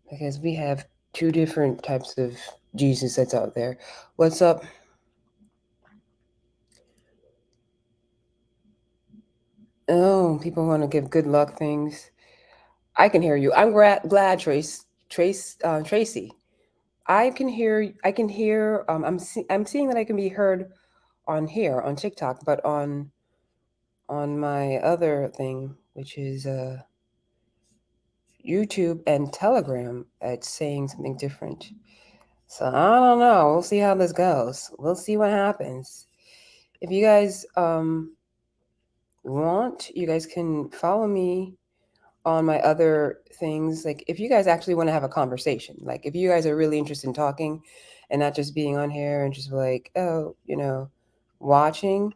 because we have two different types of Jesus that's out there. What's up? Oh, people want to give good luck things. I can hear you. I'm glad, Tracy. I can hear. I can hear. I'm seeing that I can be heard on here on TikTok, but on my other thing, which is YouTube and Telegram, it's saying something different. So I don't know. We'll see how this goes. We'll see what happens. If you guys want, you guys can follow me on my other things. Like if you guys actually want to have a conversation, like if you guys are really interested in talking and not just being on here and just like, oh, watching,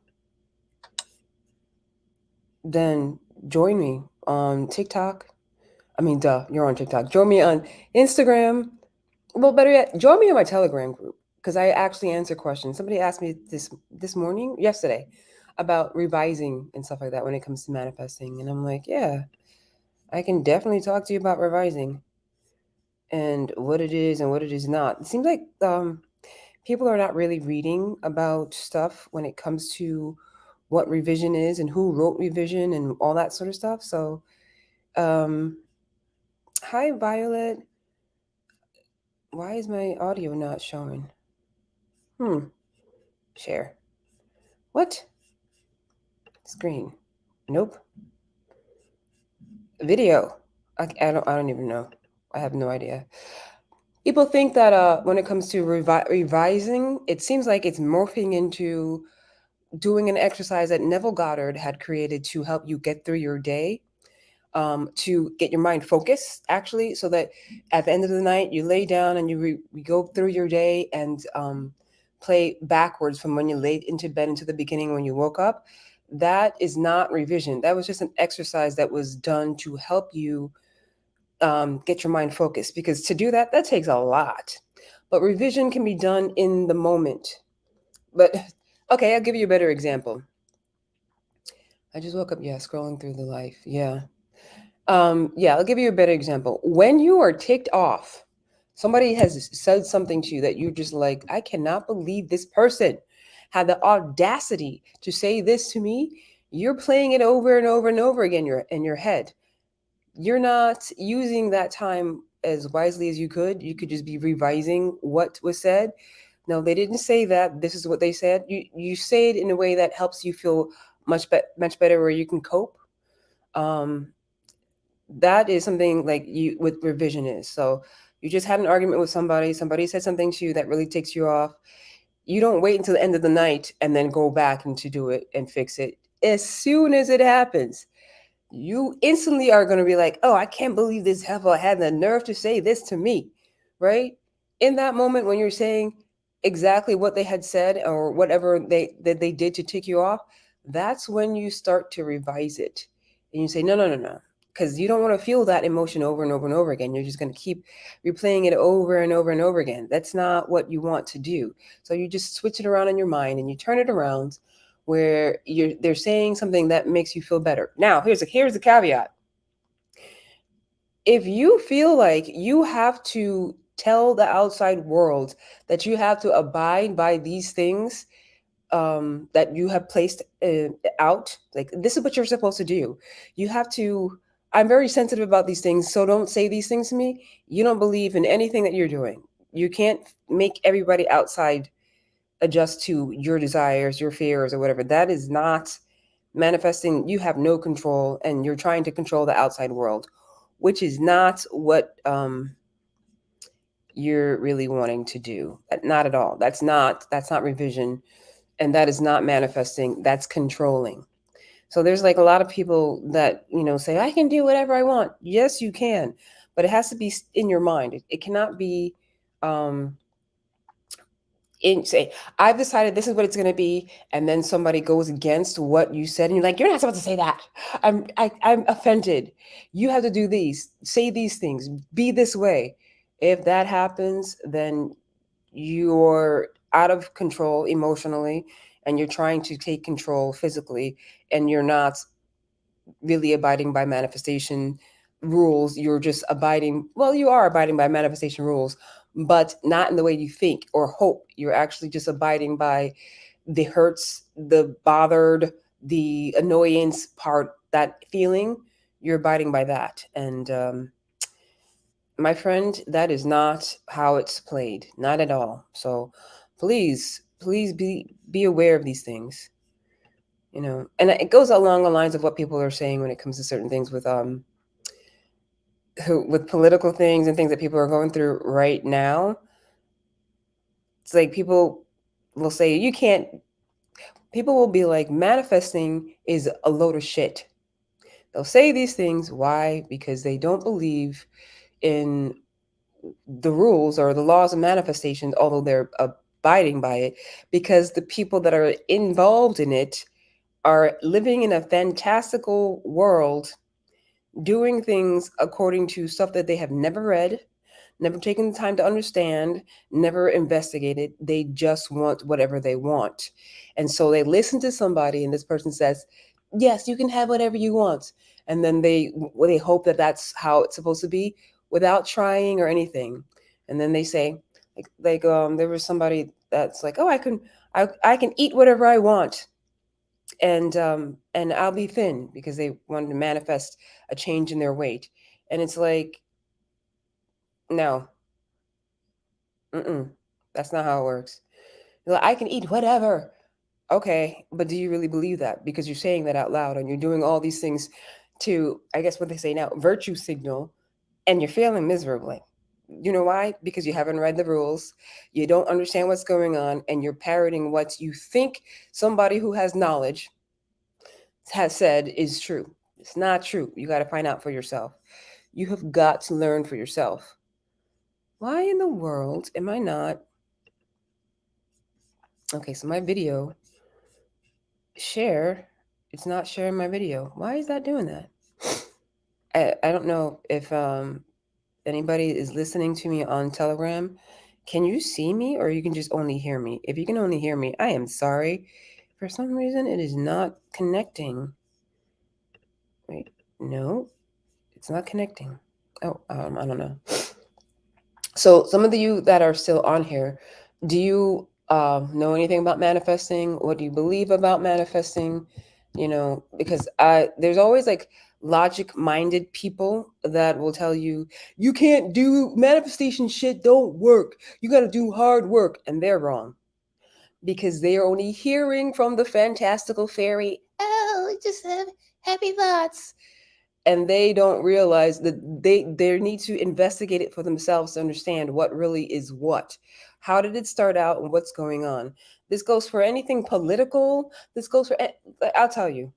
then join me on TikTok. I mean, duh, you're on TikTok. Join me on Instagram. Well, better yet, join me on my Telegram group because I actually answer questions. Somebody asked me this morning, yesterday, about revising and stuff like that when it comes to manifesting, and I'm like, yeah, I can definitely talk to you about revising and what it is and what it is not. It seems like people are not really reading about stuff when it comes to what revision is and who wrote revision and all that sort of stuff. So, um, hi, Violet. Why is my audio not showing? Share. What? Screen. Nope. Video. I don't even know. I have no idea. People think that when it comes to revising, it seems like it's morphing into doing an exercise that Neville Goddard had created to help you get through your day, to get your mind focused, actually, so that at the end of the night, you lay down and you go through your day and play backwards from when you laid into bed into the beginning when you woke up. That is not revision. That was just an exercise that was done to help you get your mind focused, because to do that, that takes a lot. But revision can be done in the moment. But okay, I'll give you a better example. I just woke up, yeah, scrolling through the life. Yeah, I'll give you a better example. When you are ticked off, somebody has said something to you that you're just like, I cannot believe this person had the audacity to say this to me. You're playing it over and over and over again in your head. You're not using that time as wisely as you could. You could just be revising what was said. No, they didn't say that. This is what they said. You say it in a way that helps you feel much better, where you can cope. Um, that is something like you with revision is. So you just had an argument with somebody. Somebody said something to you that really ticks you off. You don't wait until the end of the night and then go back and to do it and fix it. As soon as it happens, you instantly are going to be like, oh, I can't believe this heifer had the nerve to say this to me, right? In that moment when you're saying exactly what they had said or whatever they did to tick you off, that's when you start to revise it. And you say, no, no, no, no. Because you don't want to feel that emotion over and over and over again. You're just going to keep replaying it over and over and over again. That's not what you want to do. So you just switch it around in your mind and you turn it around where they're saying something that makes you feel better. Now, here's the caveat. If you feel like you have to tell the outside world that you have to abide by these things, that you have placed out, like this is what you're supposed to do. You have to. I'm very sensitive about these things, so don't say these things to me. You don't believe in anything that you're doing. You can't make everybody outside adjust to your desires, your fears, or whatever. That is not manifesting. You have no control, and you're trying to control the outside world, which is not what you're really wanting to do. Not at all. That's not revision, and that is not manifesting. That's controlling. So there's like a lot of people that say I can do whatever I want. Yes, you can, but it has to be in your mind. It cannot be. Um, say I've decided this is what it's going to be, and then somebody goes against what you said and you're like, you're not supposed to say that. I'm offended. You have to do these, say these things, be this way. If that happens, then you're out of control emotionally, and you're trying to take control physically, and you're not really abiding by manifestation, rules, you're just abiding, well, you are abiding by manifestation rules, but not in the way you think or hope. You're actually just abiding by the hurts, the bothered, the annoyance part, that feeling. You're abiding by that. And my friend, that is not how it's played. Not at all. So please be aware of these things. And it goes along the lines of what people are saying when it comes to certain things with political things and things that people are going through right now. It's like people will say you can't. People will be like, manifesting is a load of shit. They'll say these things. Why? Because they don't believe in the rules or the laws of manifestation, although they're abiding by it, because the people that are involved in it are living in a fantastical world, doing things according to stuff that they have never read, never taken the time to understand, never investigated. They just want whatever they want. And so they listen to somebody, and this person says, yes, you can have whatever you want. And then they hope that that's how it's supposed to be without trying or anything. And then they say, there was somebody that's like, oh, I can eat whatever I want, and I'll be thin, because they wanted to manifest a change in their weight. And it's like, no, mm-mm, that's not how it works. You're like, I can eat whatever. Okay, but do you really believe that? Because you're saying that out loud, and you're doing all these things to, I guess what they say now, virtue signal, and you're failing miserably. You know why? Because you haven't read the rules, you don't understand what's going on, and you're parroting what you think somebody who has knowledge has said is true. It's not true. You got to find out for yourself. You have got to learn for yourself. Why in the world am I not? Okay, so my video share, it's not sharing my video. Why is that doing that? I don't know if anybody is listening to me on Telegram. Can you see me, or you can just only hear me? If you can only hear me, I am sorry. For some reason, it is not connecting. Wait, no, it's not connecting. Oh, I don't know. So some of you that are still on here, do you know anything about manifesting? What do you believe about manifesting? Because there's always like logic-minded people that will tell you, you can't do manifestation, shit don't work. You got to do hard work, and they're wrong, because they are only hearing from the fantastical fairy. Oh, just have happy thoughts, and they don't realize that they need to investigate it for themselves to understand what really is what. How did it start out, and what's going on? This goes for anything political. This goes for, I'll tell you,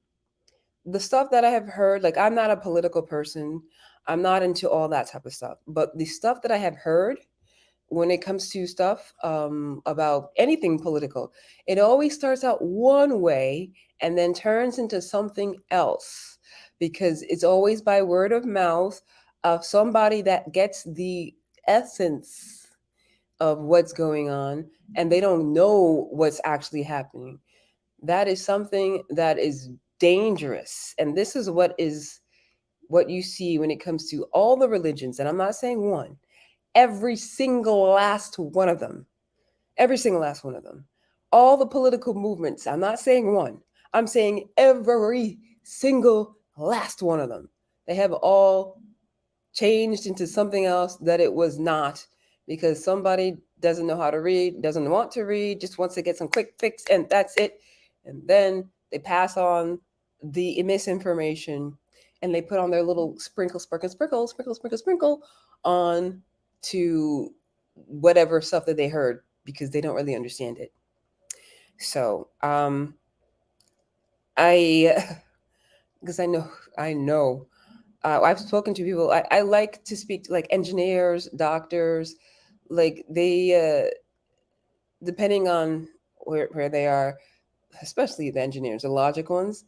the stuff that I have heard. Like, I'm not a political person, I'm not into all that type of stuff, but the stuff that I have heard when it comes to stuff about anything political, it always starts out one way and then turns into something else, because it's always by word of mouth of somebody that gets the essence of what's going on, and they don't know what's actually happening. That is something that is dangerous. And this is what you see when it comes to all the religions. And I'm not saying one, every single last one of them. Every single last one of them. All the political movements. I'm not saying one. I'm saying every single last one of them. They have all changed into something else that it was not, because somebody doesn't know how to read, doesn't want to read, just wants to get some quick fix, and that's it. And then they pass on the misinformation, and they put on their little sprinkle on to whatever stuff that they heard, because they don't really understand it. So I because I know I've spoken to people. I like to speak to, like, engineers, doctors, like they depending on where they are, especially the engineers, the logic ones,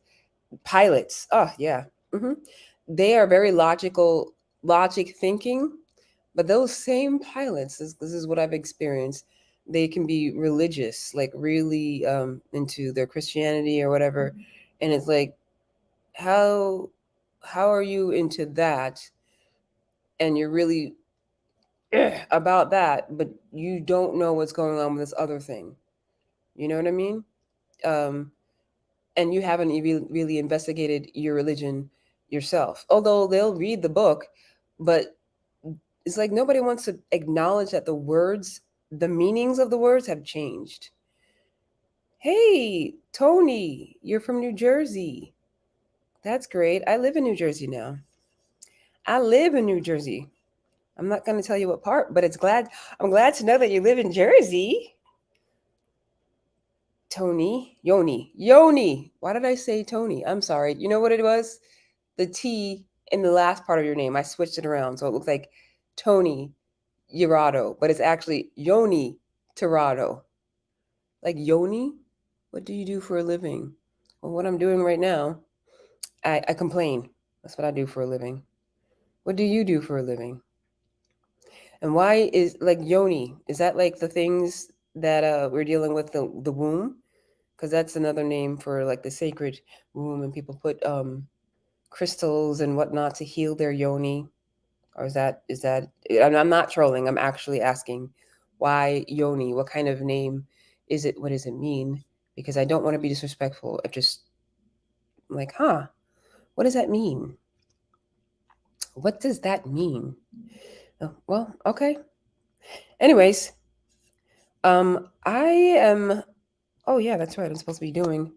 pilots. Oh yeah. hmm They are very logic thinking. But those same pilots, this is what I've experienced, they can be religious, like really into their Christianity or whatever. And it's like, how how are you into that? and you're really about that, but you don't know what's going on with this other thing. You know what I mean? Um, and you haven't really investigated your religion yourself. Although they'll read the book, but it's like nobody wants to acknowledge that the words, the meanings of the words have changed. Hey, Tony, you're from New Jersey. That's great. I live in New Jersey now. I live in New Jersey. I'm not going to tell you what part, but I'm glad to know that you live in Jersey. Tony, Yoni. Why did I say Tony? I'm sorry. You know what it was? The T in the last part of your name. I switched it around. So it looks like Tony Urado, but it's actually Yoni Tirado. Like Yoni, what do you do for a living? Well, what I'm doing right now, I complain. That's what I do for a living. What do you do for a living? And why is like Yoni? Is that like the things that we're dealing with the womb? Because that's another name for like the sacred womb, and people put crystals and whatnot to heal their yoni. Or is that? I'm not trolling. I'm actually asking why yoni. What kind of name is it? What does it mean? Because I don't want to be disrespectful. I just like, what does that mean? What does that mean? Oh, well, okay. Anyways, I am. Oh yeah, that's right. I'm supposed to be doing.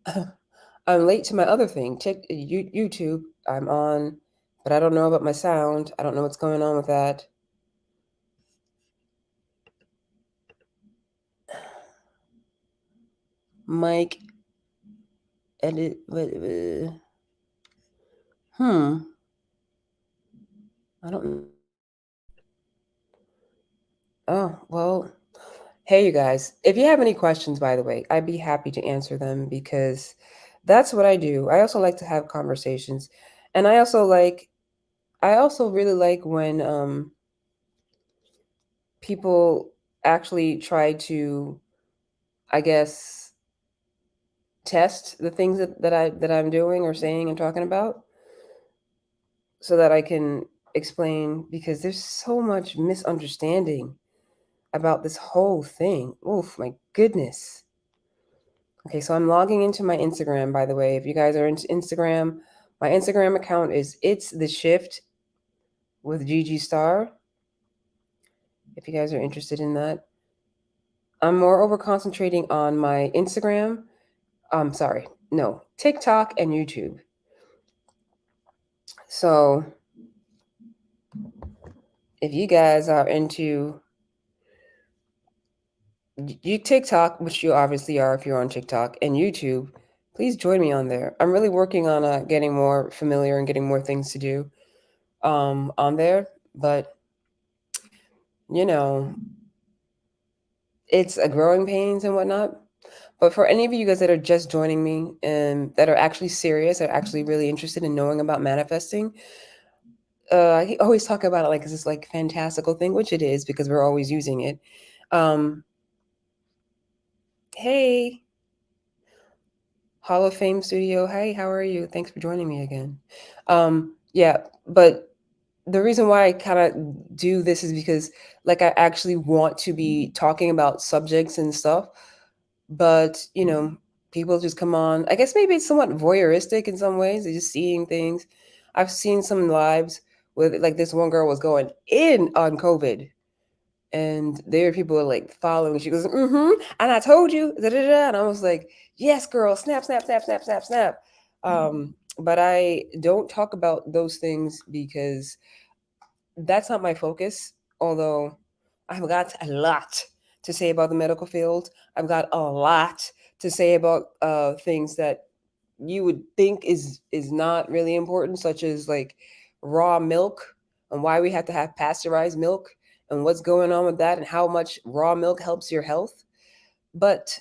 I'm late to my other thing. Check YouTube. I'm on, but I don't know about my sound. I don't know what's going on with that. Mike edit. Hmm. I don't know. Oh well. Hey, you guys. If you have any questions, by the way, I'd be happy to answer them because that's what I do. I also like to have conversations, and I also like. I also really like when people actually try to, I guess, test the things that I'm doing or saying and talking about so that I can explain because there's so much misunderstanding about this whole thing. Oof, my goodness. Okay, so I'm logging into my Instagram, by the way. If you guys are into Instagram, my Instagram account is It's the Shift with Gigi Star. If you guys are interested in that. I'm moreover concentrating on my Instagram. Sorry, no, TikTok and YouTube. So if you guys are into you TikTok, which you obviously are if you're on TikTok, and YouTube, please join me on there. I'm really working on getting more familiar and getting more things to do on there. But you know, it's a growing pains and whatnot. But for any of you guys that are just joining me and that are actually serious, are actually really interested in knowing about manifesting, I always talk about it like it's this like fantastical thing, which it is because we're always using it. Um, hey, Hall of Fame Studio. Hey, how are you? Thanks for joining me again. Yeah, but the reason why I kind of do this is because like I actually want to be talking about subjects and stuff, but people just come on. I guess maybe it's somewhat voyeuristic in some ways. They're just seeing things. I've seen some lives with like this one girl was going in on COVID and there people are like following. She goes, and I told you, da, da, da. And I was like, yes, girl, snap, snap, snap, snap, snap, snap. But I don't talk about those things because that's not my focus. Although I've got a lot to say about the medical field, I've got a lot to say about things that you would think is not really important, such as like raw milk and why we have to have pasteurized milk and what's going on with that and how much raw milk helps your health. But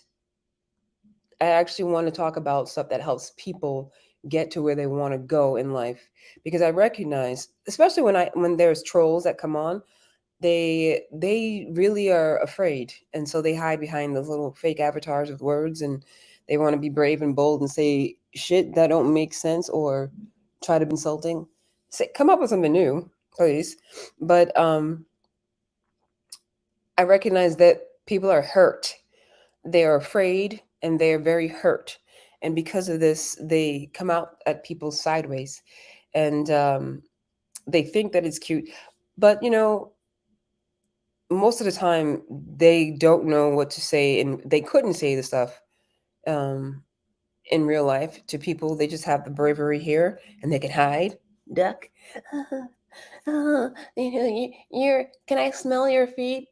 I actually want to talk about stuff that helps people get to where they want to go in life because I recognize, especially when there's trolls that come on, they really are afraid and so they hide behind those little fake avatars with words and they want to be brave and bold and say shit that don't make sense or try to be insulting. Say come up with something new. please. But I recognize that people are hurt. They are afraid and they are very hurt. And because of this, they come out at people sideways, and they think that it's cute. But, most of the time, they don't know what to say, and they couldn't say the stuff um, in real life to people. They just have the bravery here, and they can hide, duck. You're. Can I smell your feet?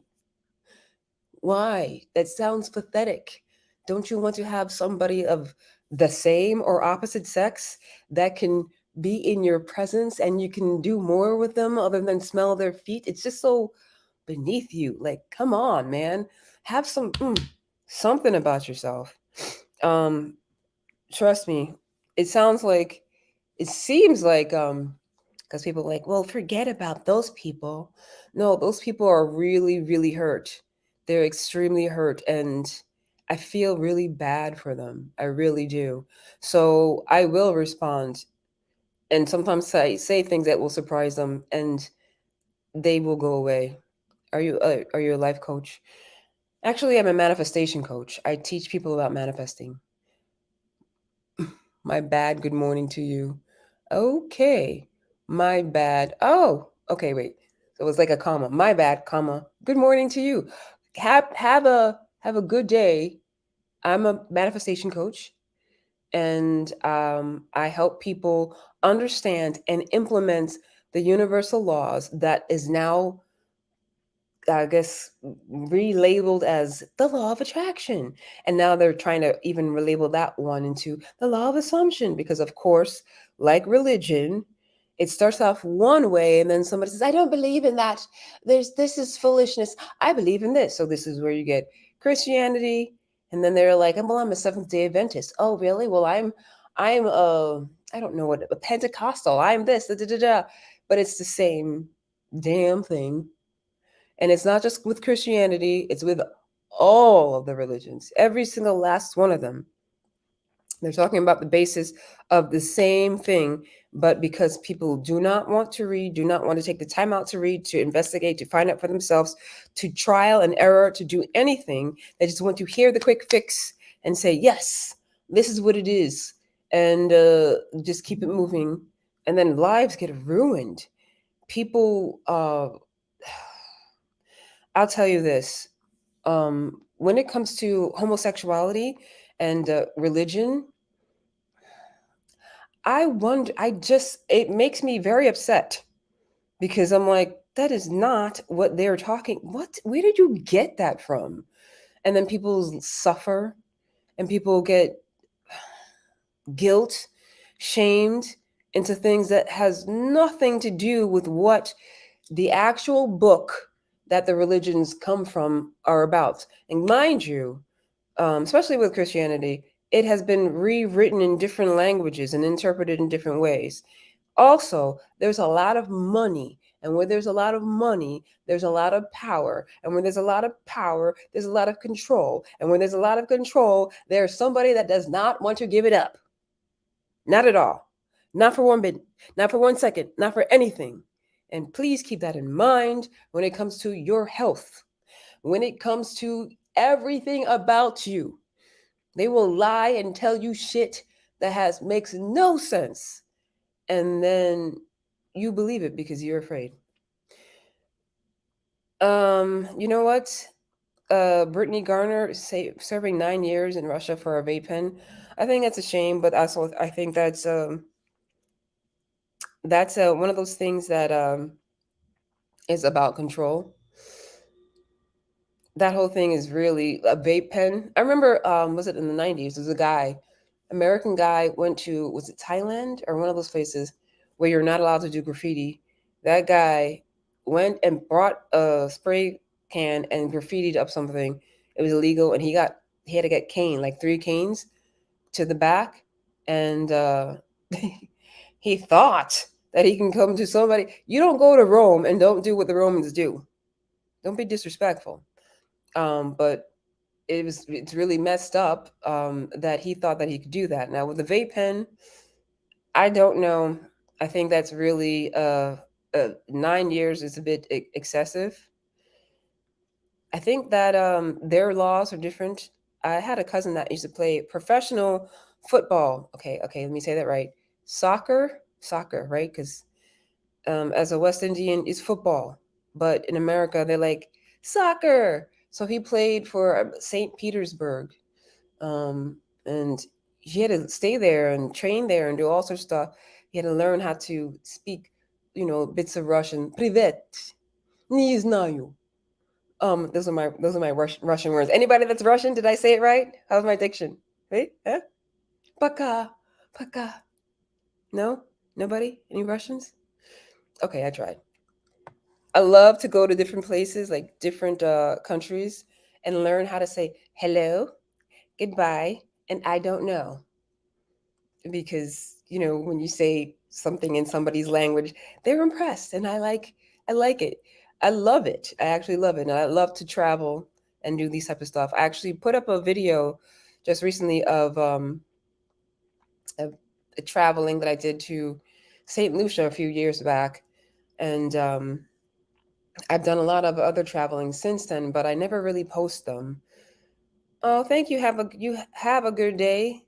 Why? That sounds pathetic. Don't you want to have somebody of the same or opposite sex that can be in your presence and you can do more with them other than smell their feet? It's just so beneath you. Like, come on, man. Have something about yourself. Um, Trust me. It sounds like it seems like because people are like, well, forget about those people. No, those people are really, really hurt. They're extremely hurt, and I feel really bad for them. I really do. So I will respond, and sometimes say things that will surprise them, and they will go away. Are you a life coach? Actually, I'm a manifestation coach. I teach people about manifesting. My bad. Good morning to you. Okay. My bad. Oh, okay, wait. So it was like a comma. My bad, comma. Good morning to you. Have a good day. I'm a manifestation coach, and I help people understand and implement the universal laws that is now, I guess, relabeled as the law of attraction. And now they're trying to even relabel that one into the law of assumption because, of course, like religion, it starts off one way and then somebody says, I don't believe in that. This is foolishness. I believe in this. So this is where you get Christianity. And then they're like, well, I'm a Seventh-day Adventist. Oh, really? Well, I'm I don't know what, a Pentecostal. I'm this, da, da, da, da. But it's the same damn thing, and it's not just with Christianity, it's with all of the religions, every single last one of them. They're talking about the basis of the same thing, but because people do not want to read, do not want to take the time out to read, to investigate, to find out for themselves, to trial and error, to do anything, they just want to hear the quick fix and say, yes, this is what it is, and just keep it moving. And then lives get ruined. People, I'll tell you this, when it comes to homosexuality and religion, it makes me very upset because I'm like, that is not what they're talking. Where did you get that from? And then people suffer and people get guilt, shamed into things that has nothing to do with what the actual book that the religions come from are about. And mind you, especially with Christianity, it has been rewritten in different languages and interpreted in different ways. Also, there's a lot of money. And where there's a lot of money, there's a lot of power. And when there's a lot of power, there's a lot of control. And when there's a lot of control, there's somebody that does not want to give it up. Not at all. Not for one bit. Not for 1 second. Not for anything. And please keep that in mind when it comes to your health, when it comes to everything about you. They will lie and tell you shit that makes no sense. And then you believe it because you're afraid. You know what? Brittany Garner serving 9 years in Russia for a vape pen. I think that's a shame, but also I think that's one of those things that is about control. That whole thing is really a vape pen. I remember, was it in the 90s? There was a guy, American guy, went to, was it Thailand or one of those places where you're not allowed to do graffiti. That guy went and brought a spray can and graffitied up something. It was illegal, and he had to get caned, like 3 canes to the back, and he thought that he can come to somebody. You don't go to Rome and don't do what the Romans do. Don't be disrespectful. But it's really messed up that he thought that he could do that. Now with the vape pen, I don't know. I think that's really 9 years is a bit excessive. I think that their laws are different. I had a cousin that used to play professional football. Okay, okay, let me say that right. Soccer, right? Because as a West Indian, it's football, but in America they're like soccer. So he played for St. Petersburg, and he had to stay there and train there and do all sorts of stuff. He had to learn how to speak, bits of Russian. Privet, не знаю. Those are my Russian words. Anybody that's Russian, did I say it right? How's my diction? Hey, huh? Пока, пока. No, nobody. Any Russians? Okay, I tried. I love to go to different places, like different countries, and learn how to say hello, goodbye, and I don't know. Because when you say something in somebody's language, they're impressed, and I like it. I love it. I actually love it, and I love to travel and do these type of stuff. I actually put up a video just recently of a traveling that I did to St. Lucia a few years back, and I've done a lot of other traveling since then, but I never really post them. Oh, thank you. You have a good day.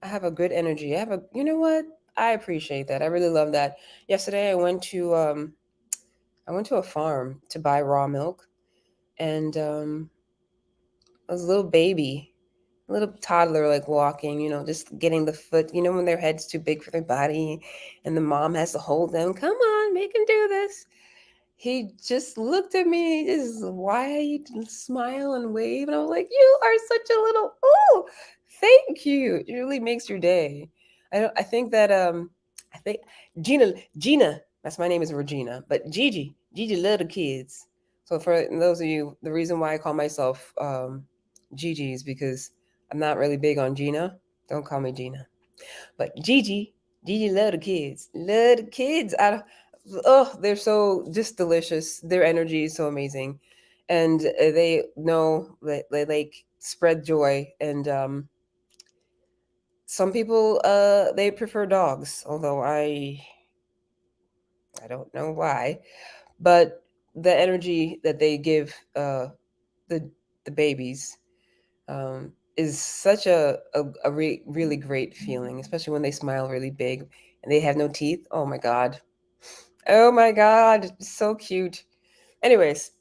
I have a good energy. You know what? I appreciate that. I really love that. Yesterday I went to a farm to buy raw milk, and I was a little baby, a little toddler, like walking, just getting the foot, when their head's too big for their body, and the mom has to hold them. Come on, make him do this. He just looked at me, just wide smile and wave, and I was like, "You are such a little oh, thank you." It really makes your day. I think that I think Gina, that's my name is Regina, but Gigi love the kids. So for those of you, the reason why I call myself Gigi is because I'm not really big on Gina. Don't call me Gina. But Gigi love the kids. Love the kids. Oh, they're so just delicious. Their energy is so amazing, and they know that they like spread joy. And some people they prefer dogs, although I don't know why, but the energy that they give the the babies is such a really great feeling, especially when they smile really big and they have no teeth. Oh my god. Oh my god, so cute. Anyways,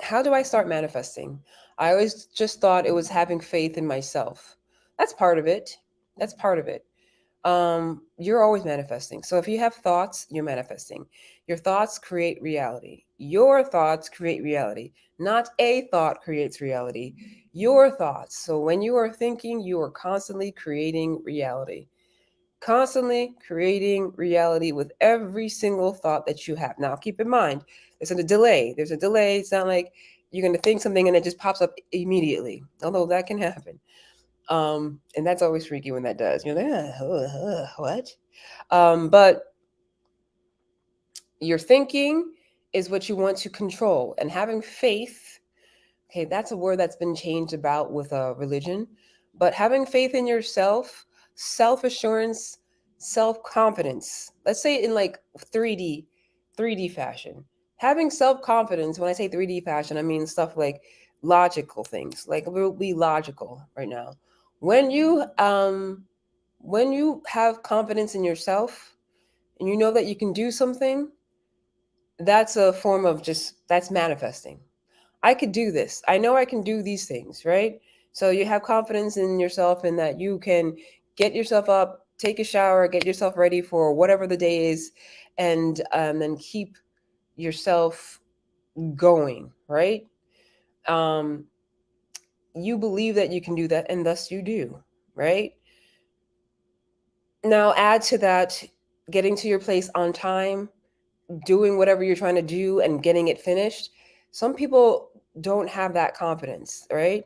how do I start manifesting? I always just thought it was having faith in myself. That's part of it. That's part of it. You're always manifesting. So if you have thoughts, you're manifesting. Your thoughts create reality. Your thoughts create reality. Not a thought creates reality. Your thoughts. So when you are thinking, you are constantly creating reality. Constantly creating reality with every single thought that you have. Now, keep in mind, there's a delay. There's a delay. It's not like you're going to think something and it just pops up immediately, although that can happen. And that's always freaky when that does. You're like, what? But your thinking is what you want to control, and having faith. Okay, that's a word that's been changed about with religion, but having faith in yourself, self assurance, self confidence. Let's say in like 3D, 3D fashion. Having self confidence. When I say 3D fashion, I mean stuff like logical things. Like we'll be logical right now. When you when you have confidence in yourself and you know that you can do something, that's a form of just that's manifesting. I could do this. I know I can do these things, right? So you have confidence in yourself and that you can get yourself up, take a shower, get yourself ready for whatever the day is, and then keep yourself going, right? Um, you believe that you can do that, and thus you do, right? Now, add to that getting to your place on time, doing whatever you're trying to do, and getting it finished. Some people don't have that confidence, right?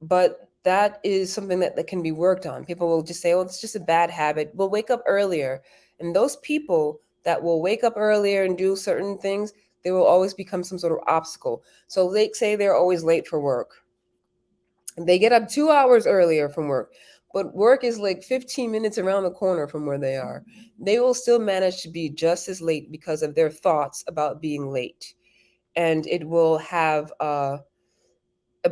But that is something that can be worked on. People will just say, "Oh, it's just a bad habit." We'll wake up earlier. And those people that will wake up earlier and do certain things, they will always become some sort of obstacle. So they say they're always late for work. They get up 2 hours earlier from work, but work is like 15 minutes around the corner from where they are. They will still manage to be just as late because of their thoughts about being late. And it will have a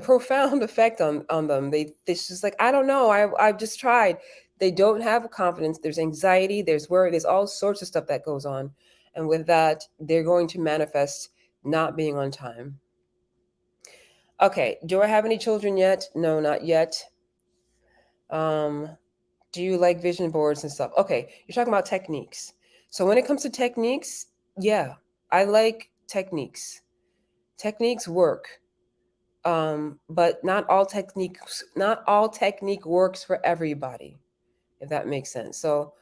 profound effect on them. It's just like, I don't know, I've just tried. They don't have confidence. There's anxiety, there's worry, there's all sorts of stuff that goes on. And with that, they're going to manifest not being on time. Okay, do I have any children yet? No, not yet. Um, do you like vision boards and stuff? Okay, you're talking about techniques. So when it comes to techniques, yeah, I like techniques. Techniques work. But not all technique works for everybody, if that makes sense. So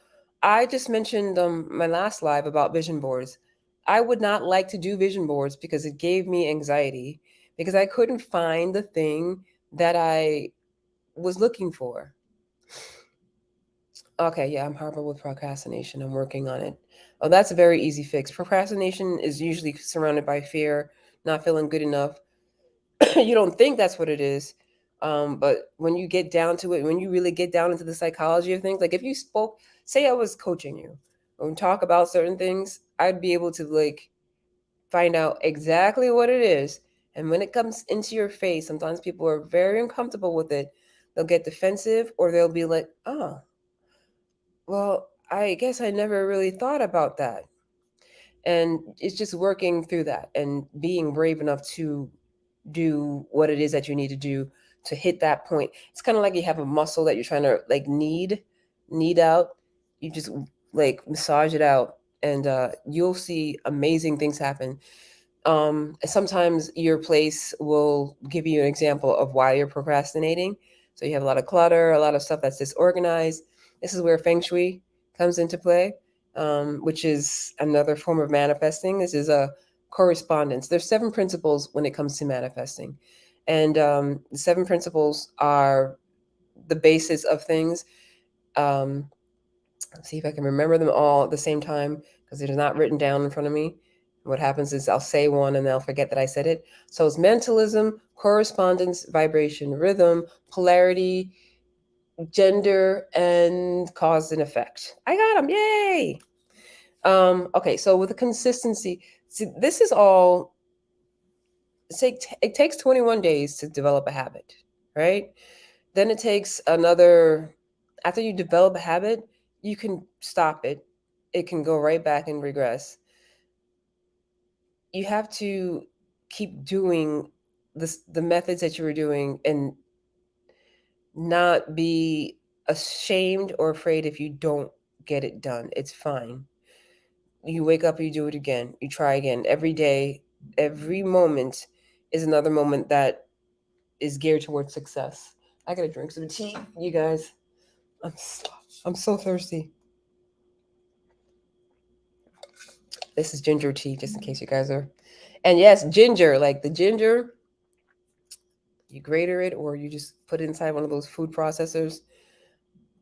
I just mentioned my last live about vision boards. I would not like to do vision boards because it gave me anxiety, because I couldn't find the thing that I was looking for. Okay, yeah, I'm horrible with procrastination. I'm working on it. Oh, that's a very easy fix. Procrastination is usually surrounded by fear, not feeling good enough. You don't think that's what it is. But when you get down to it, when you really get down into the psychology of things, like if you spoke, say I was coaching you and talk about certain things, I'd be able to like find out exactly what it is. And when it comes into your face, sometimes people are very uncomfortable with it. They'll get defensive, or they'll be like, oh, well, I guess I never really thought about that. And it's just working through that and being brave enough to do what it is that you need to do to hit that point. It's kind of like you have a muscle that you're trying to like knead out. You just like massage it out, and you'll see amazing things happen. Sometimes your place will give you an example of why you're procrastinating. So you have a lot of clutter, a lot of stuff that's disorganized. This is where feng shui comes into play, which is another form of manifesting. This is a correspondence. There's 7 principles when it comes to manifesting, and the 7 principles are the basis of things. Um, let's see if I can remember them all at the same time, because it is not written down in front of me. What happens is I'll say one and then I'll forget that I said it. So it's mentalism, correspondence, vibration, rhythm, polarity, gender, and cause and effect. I got them. Yay. Okay, so with the consistency, see, this is all, it takes 21 days to develop a habit, right? Then it takes another, after you develop a habit, you can stop it. It can go right back and regress. You have to keep doing the methods that you were doing, and not be ashamed or afraid if you don't get it done. It's fine. You wake up, you do it again, you try again. Every day, every moment is another moment that is geared towards success. I gotta drink some tea, you guys. I'm so, I'm so thirsty. This is ginger tea, just in case you guys are. And yes, ginger, like the ginger, you grater it or you just put it inside one of those food processors,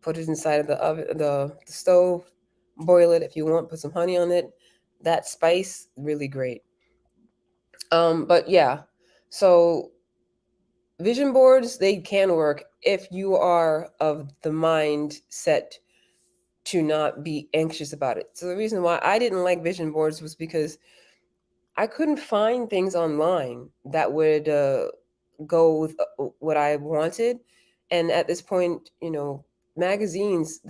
put it inside of the oven, the stove, boil it if you want, put some honey on it. That spice, really great. But yeah, so vision boards, they can work if you are of the mindset to not be anxious about it. So the reason why I didn't like vision boards was because I couldn't find things online that would go with what I wanted. And at this point, magazines,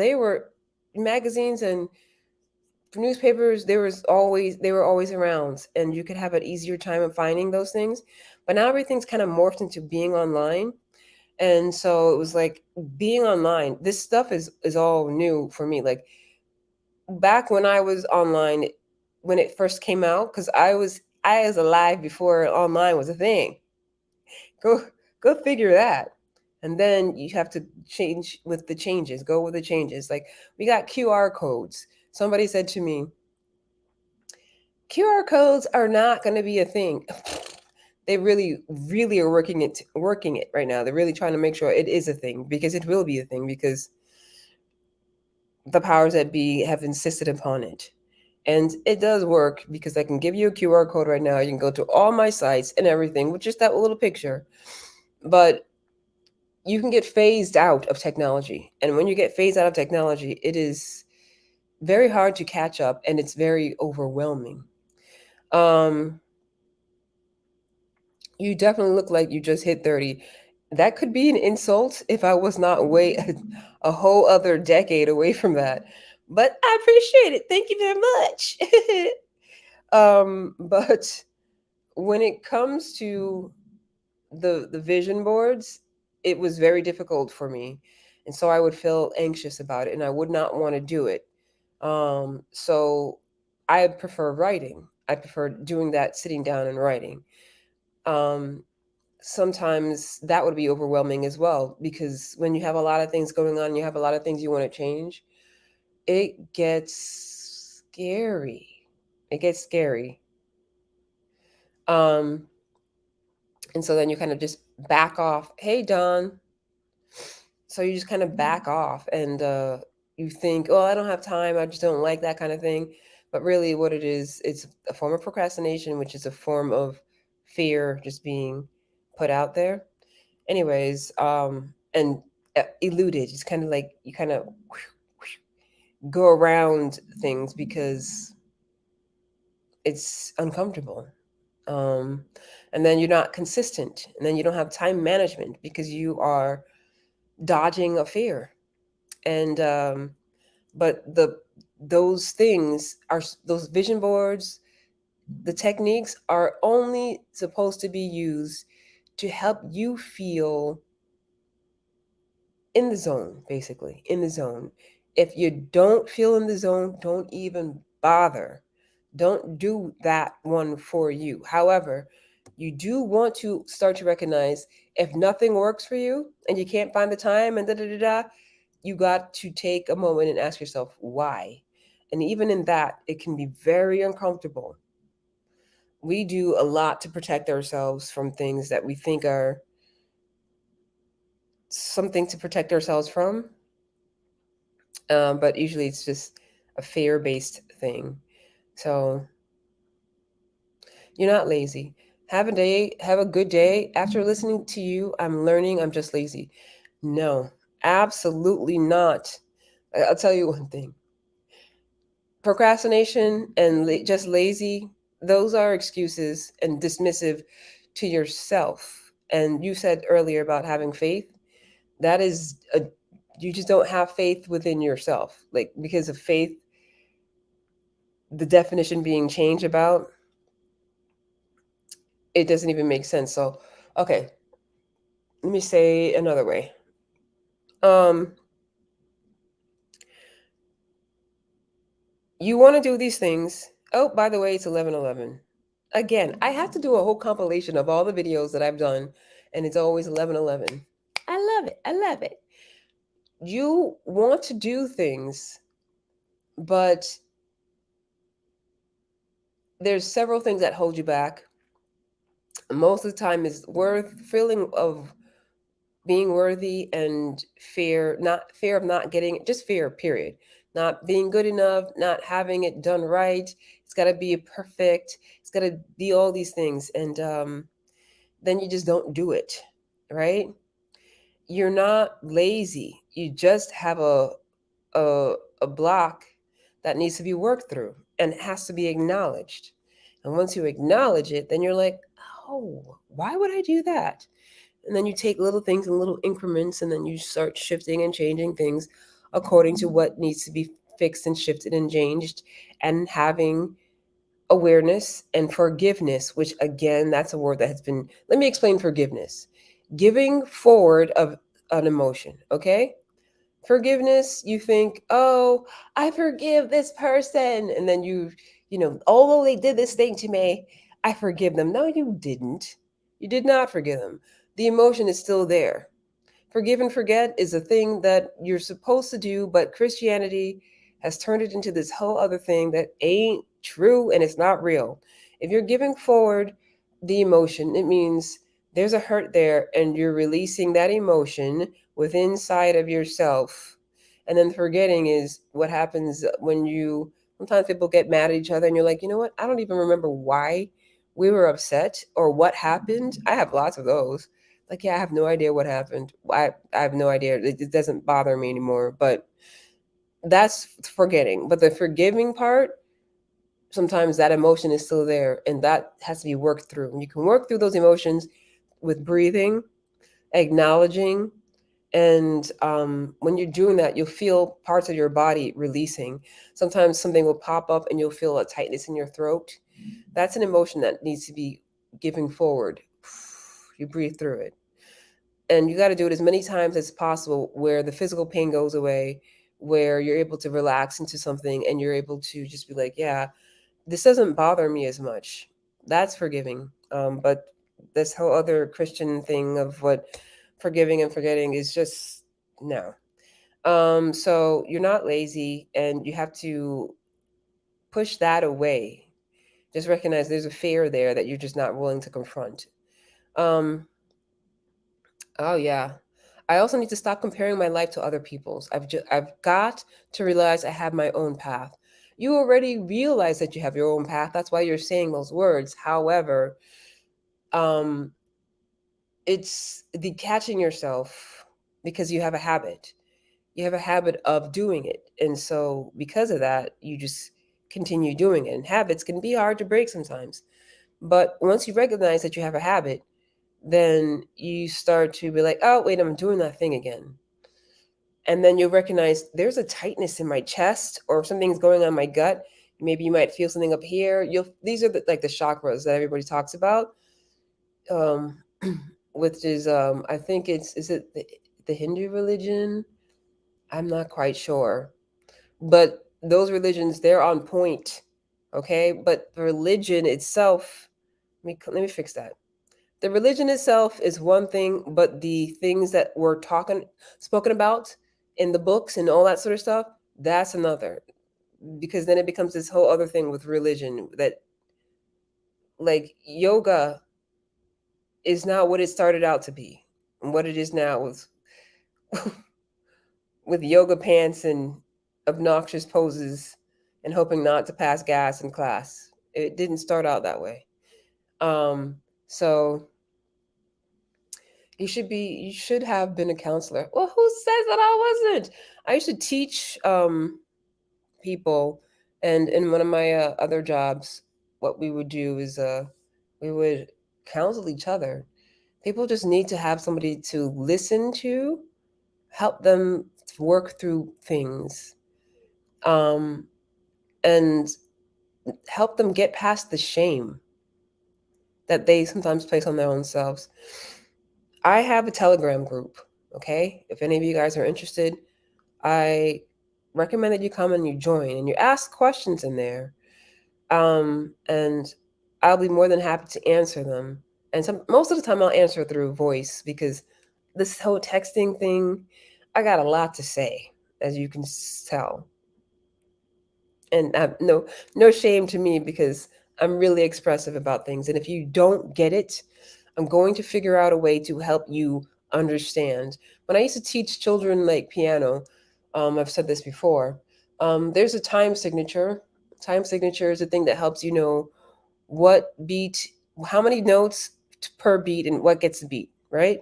magazines and newspapers, they were always around, and you could have an easier time of finding those things. But now everything's kind of morphed into being online. And so it was like being online, this stuff is all new for me. Like back when I was online, when it first came out, because I was alive before online was a thing. Go go figure that. And then you have to change with the changes. Go with the changes. Like we got QR codes. Somebody said to me, QR codes are not going to be a thing. They really, really are working it right now. They're really trying to make sure it is a thing, because it will be a thing, because the powers that be have insisted upon it. And it does work, because I can give you a QR code right now. You can go to all my sites and everything with just that little picture. But you can get phased out of technology. And when you get phased out of technology, it is very hard to catch up and it's very overwhelming. Um, you definitely look like you just hit 30. That could be an insult if I was not way a whole other decade away from that. But I appreciate it. Thank you very much. But when it comes to the vision boards, it was very difficult for me. And so I would feel anxious about it and I would not want to do it. So I prefer writing. I prefer doing that, sitting down and writing. Um, Sometimes that would be overwhelming as well because when you have a lot of things going on, you have a lot of things you want to change, it gets scary. It gets scary. Um, and so then you kind of just back off. Hey, Don. So you just kind of back off and you think, oh, I don't have time. I just don't like that kind of thing. But really, what it is, it's a form of procrastination, which is a form of fear just being put out there. Anyways, and eluded. It's kind of like you kind of go around things because it's uncomfortable. Um, and then you're not consistent, and then you don't have time management because you are dodging a fear. And but those things are those vision boards. The techniques are only supposed to be used to help you feel in the zone, basically, in the zone. If you don't feel in the zone, don't even bother. Don't do that one for you. However, you do want to start to recognize if nothing works for you and you can't find the time and da da da da, you got to take a moment and ask yourself why. And even in that, it can be very uncomfortable. We do a lot to protect ourselves from things that we think are something to protect ourselves from, but usually it's just a fear based thing. So you're not lazy. Have a day, have a good day. After listening to you, I'm learning I'm just lazy. No, absolutely not. I'll tell you one thing: procrastination and just lazy, those are excuses and dismissive to yourself. And you said earlier about having faith. That is a, you just don't have faith within yourself. Like, because of faith, the definition being changed about, it doesn't even make sense. So, okay, let me say another way. Um, you want to do these things. Oh, by the way, it's 11:11. Again, I have to do a whole compilation of all the videos that I've done, and it's always 11:11. I love it. I love it. You want to do things, but there's several things that hold you back. Most of the time is worth feeling of being worthy and fear of not getting it, just fear, period. Not being good enough, not having it done right. It's got to be perfect. It's got to be all these things. And then you just don't do it, right? You're not lazy. You just have a, a block that needs to be worked through and it has to be acknowledged. And once you acknowledge it, then you're like, oh, why would I do that? And then you take little things in little increments and then you start shifting and changing things according to what needs to be fixed and shifted and changed, and having awareness and forgiveness, which again, that's a word that has been, let me explain forgiveness. Giving forward of an emotion, okay? Forgiveness, you think, oh, I forgive this person. And then although they did this thing to me, I forgive them. No, you didn't. You did not forgive them. The emotion is still there. Forgive and forget is a thing that you're supposed to do, but Christianity has turned it into this whole other thing that ain't true and it's not real. If you're giving forward the emotion, it means there's a hurt there and you're releasing that emotion within inside of yourself. And then forgetting is what happens when sometimes people get mad at each other and you're like, you know what? I don't even remember why we were upset or what happened. I have lots of those. Like, yeah, I have no idea what happened. I have no idea. It doesn't bother me anymore. But that's forgetting. But the forgiving part, sometimes that emotion is still there, and that has to be worked through. And you can work through those emotions with breathing, acknowledging, and when you're doing that, you'll feel parts of your body releasing. Sometimes something will pop up and you'll feel a tightness in your throat. That's an emotion that needs to be giving forward. You breathe through it. And you got to do it as many times as possible where the physical pain goes away, where you're able to relax into something and you're able to just be like, yeah, this doesn't bother me as much. That's forgiving. But this whole other Christian thing of what forgiving and forgetting is just no. So you're not lazy and you have to push that away. Just recognize there's a fear there that you're just not willing to confront. Um, oh yeah. I also need to stop comparing my life to other people's. I've got to realize I have my own path. You already realize that you have your own path. That's why you're saying those words. However, um, it's the catching yourself because you have a habit. You have a habit of doing it. And so because of that, you just continue doing it. And habits can be hard to break sometimes. But once you recognize that you have a habit, then you start to be like, oh, wait, I'm doing that thing again. And then you'll recognize there's a tightness in my chest or something's going on in my gut. Maybe you might feel something up here. These are like the chakras that everybody talks about, um, which is I think is it the Hindu religion? I'm not quite sure, but those religions, they're on point. Okay, but the religion itself, let me fix that. The religion itself is one thing, but the things that were spoken about in the books and all that sort of stuff, that's another. Because then it becomes this whole other thing with religion that, like, yoga is not what it started out to be, and what it is now with yoga pants and obnoxious poses and hoping not to pass gas in class. It didn't start out that way. So you should have been a counselor. Well, who says that I wasn't? I used to teach people, and in one of my other jobs, what we would do is we would counsel each other. People just need to have somebody to listen to, help them work through things, um, and help them get past the shame that they sometimes place on their own selves. I have a Telegram group, okay? If any of you guys are interested, I recommend that you come and you join and you ask questions in there. And I'll be more than happy to answer them. And most of the time I'll answer through voice because this whole texting thing, I got a lot to say, as you can tell. And no shame to me because I'm really expressive about things. And if you don't get it, I'm going to figure out a way to help you understand. When I used to teach children like piano, I've said this before. There's a time signature. Time signature is a thing that helps you know what beat, how many notes per beat, and what gets the beat, right?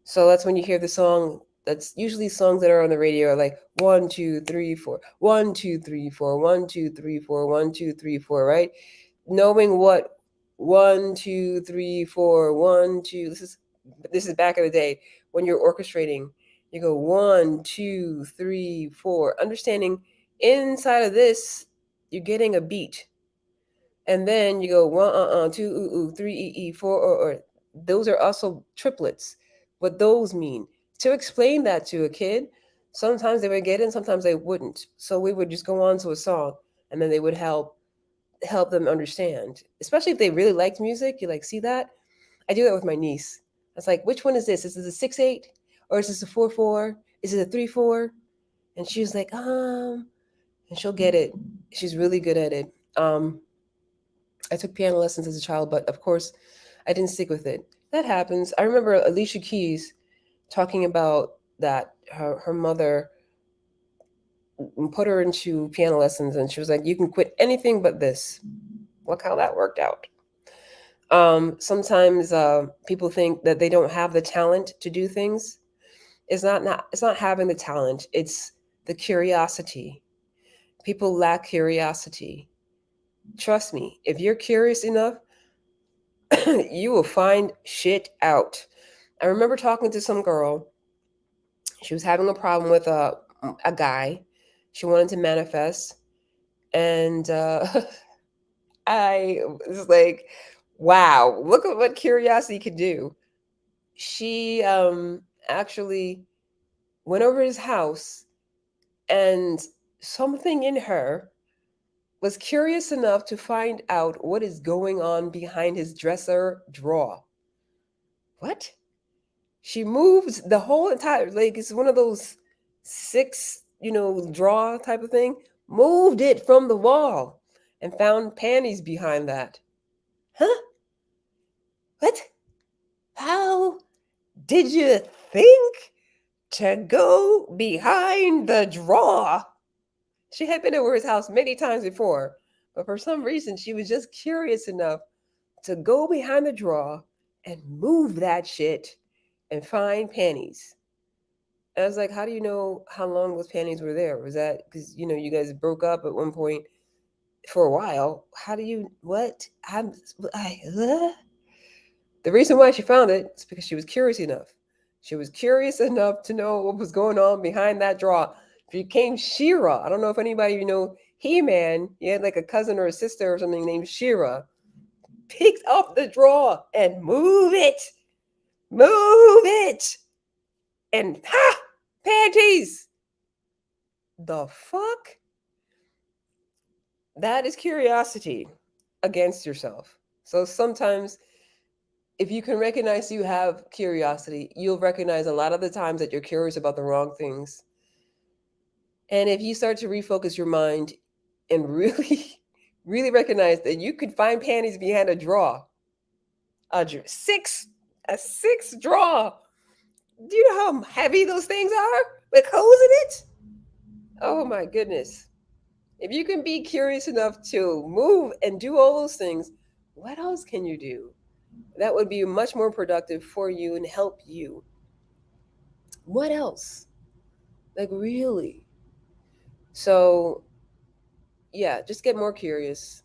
So that's when you hear the song. That's usually songs that are on the radio are like 1, 2, 3, 4, 1, 2, 3, 4, 1, 2, 3, 4, 1, 2, 3, 4, right? Knowing what 1, 2, 3, 4, 1, 2. This is back in the day when you're orchestrating. You go 1, 2, 3, 4. Understanding inside of this, you're getting a beat, and then you go 1 2 3 4 those are also triplets. What those mean, to explain that to a kid, sometimes they would get it and sometimes they wouldn't, so we would just go on to a song and then they would help them understand, especially if they really liked music. You like, see that? I do that with my niece. I was like, which one is this? Is this a 6/8 or is this a 4/4? Is it a 3/4? And she was like, and she'll get it. She's really good at it. I took piano lessons as a child, but of course, I didn't stick with it. That happens. I remember Alicia Keys talking about that her mother put her into piano lessons, and she was like, "You can quit anything but this." Look how that worked out. Sometimes people think that they don't have the talent to do things. It's not having the talent, it's the curiosity. People lack curiosity. Trust me, if you're curious enough, you will find shit out. I remember talking to some girl. She was having a problem with a guy. She wanted to manifest. And I was like, wow, look at what curiosity could do. She actually went over his house, and something in her was curious enough to find out what is going on behind his dresser drawer. What? She moves the whole entire, like, it's one of those six, drawer type of thing. Moved it from the wall and found panties behind that. Huh? What? How did you think to go behind the drawer? She had been over his house many times before, but for some reason she was just curious enough to go behind the drawer and move that shit and find panties. And I was like, how do you know how long those panties were there? Was that because, you guys broke up at one point for a while? How do you, what? The reason why she found it is because she was curious enough. She was curious enough to know what was going on behind that drawer. She became Shira. I don't know if anybody He-Man. He had like a cousin or a sister or something named Shira. Picked up the drawer and move it, and ha, panties. The fuck? That is curiosity against yourself. So sometimes, if you can recognize you have curiosity, you'll recognize a lot of the times that you're curious about the wrong things. And if you start to refocus your mind and really, really recognize that you could find panties behind a drawer, six, a six drawer. Do you know how heavy those things are with holes in it? Oh my goodness. If you can be curious enough to move and do all those things, what else can you do? That would be much more productive for you and help you. What else? Like, really? So, yeah, just get more curious.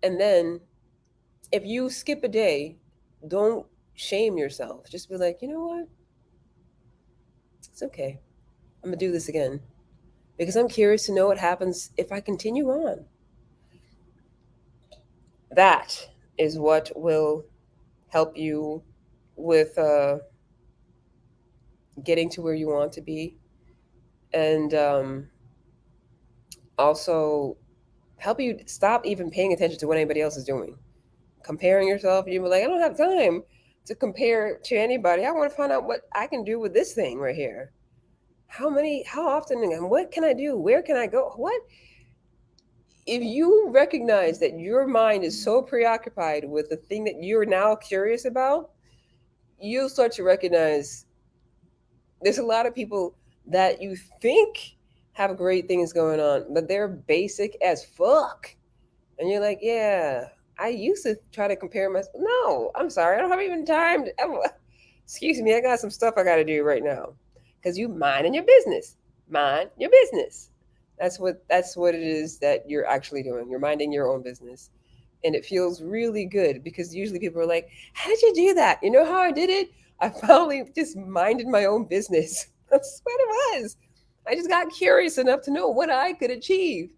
And then, if you skip a day, don't shame yourself. Just be like, you know what? It's okay. I'm going to do this again because I'm curious to know what happens if I continue on. That is what will help you with getting to where you want to be, and also help you stop even paying attention to what anybody else is doing. Comparing yourself, you be like, I don't have time to compare to anybody. I want to find out what I can do with this thing right here. How often, and what can I do? Where can I go? What? If you recognize that your mind is so preoccupied with the thing that you're now curious about, you'll start to recognize there's a lot of people that you think have great things going on, but they're basic as fuck. And you're like, yeah, I used to try to compare myself. No, I'm sorry, I don't have even time to ever. Excuse me, I got some stuff I got to do right now. Because you minding your business, mind your business. That's what it is that you're actually doing. You're minding your own business, and it feels really good because usually people are like, "How did you do that?" You know how I did it? I finally just minded my own business. That's what it was. I just got curious enough to know what I could achieve,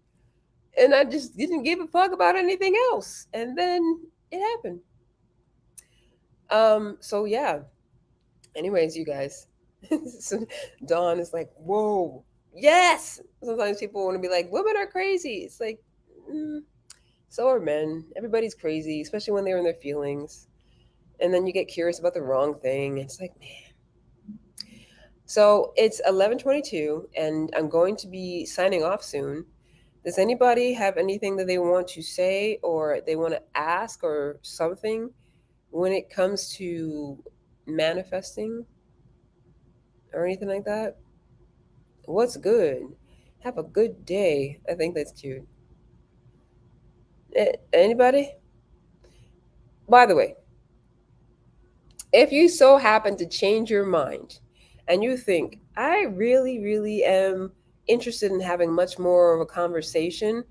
and I just didn't give a fuck about anything else. And then it happened. So yeah. Anyways, you guys. So Dawn is like, whoa, yes. Sometimes people want to be like, women are crazy. It's like, mm, so are men. Everybody's crazy, especially when they're in their feelings. And then you get curious about the wrong thing. It's like, man. So it's 11:22, and I'm going to be signing off soon. Does anybody have anything that they want to say or they want to ask or something when it comes to manifesting or anything like that? What's good? Have a good day. I think that's cute. Anybody? By the way, if you so happen to change your mind and you think, I really, really am interested in having much more of a conversation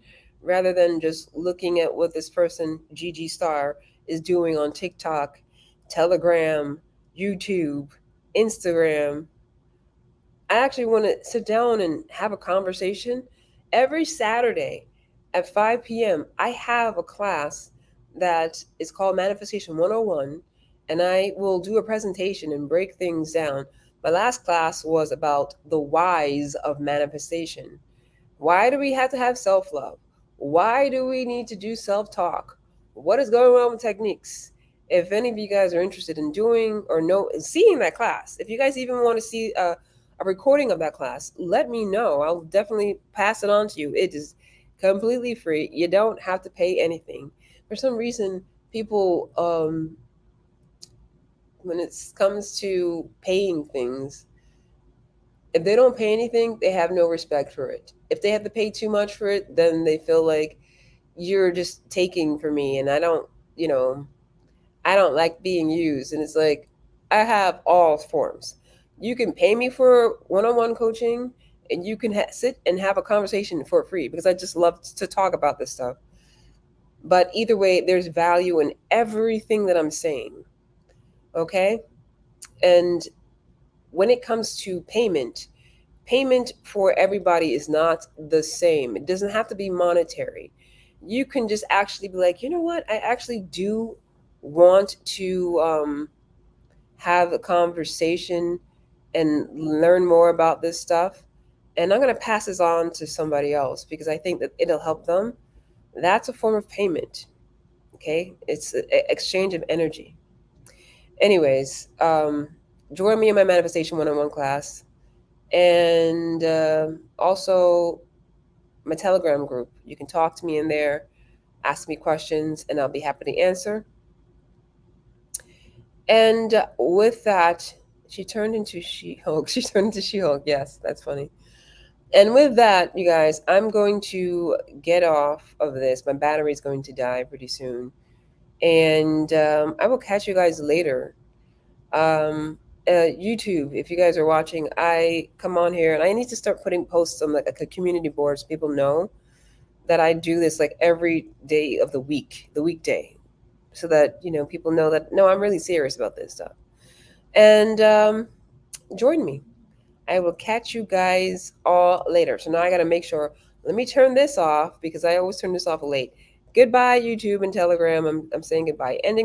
rather than just looking at what this person, Gigi Star, is doing on TikTok, Telegram, YouTube, Instagram, I actually want to sit down and have a conversation. Every Saturday at 5 p.m., I have a class that is called Manifestation 101, and I will do a presentation and break things down. My last class was about the whys of manifestation. Why do we have to have self love? Why do we need to do self talk? What is going on with techniques? If any of you guys are interested in doing or know seeing that class, if you guys even want to see a recording of that class, let me know. I'll definitely pass it on to you. It is completely free. You don't have to pay anything. For some reason, people, when it comes to paying things, if they don't pay anything, they have no respect for it. If they have to pay too much for it, then they feel like you're just taking from me, and you know, I don't like being used. And it's like, I have all forms. You can pay me for one-on-one coaching, and you can sit and have a conversation for free because I just love to talk about this stuff. But either way, there's value in everything that I'm saying. Okay, and when it comes to payment for everybody is not the same. It doesn't have to be monetary. You can just actually be like, you know what? I actually do want to have a conversation and learn more about this stuff. And I'm going to pass this on to somebody else because I think that it'll help them. That's a form of payment. Okay. It's an exchange of energy. Anyways, join me in my Manifestation 101 class. And also my Telegram group. You can talk to me in there, ask me questions, and I'll be happy to answer. And with that, she turned into She-Hulk. She turned into She-Hulk. Yes, that's funny. And with that, you guys, I'm going to get off of this. My battery is going to die pretty soon. And I will catch you guys later. YouTube, if you guys are watching, I come on here and I need to start putting posts on like a community board so people know that I do this like every day of the week, the weekday, so that people know that no, I'm really serious about this stuff. And join me. I will catch you guys all later. So now I got to make sure. Let me turn this off because I always turn this off late. Goodbye, YouTube and Telegram. I'm saying goodbye. Ending.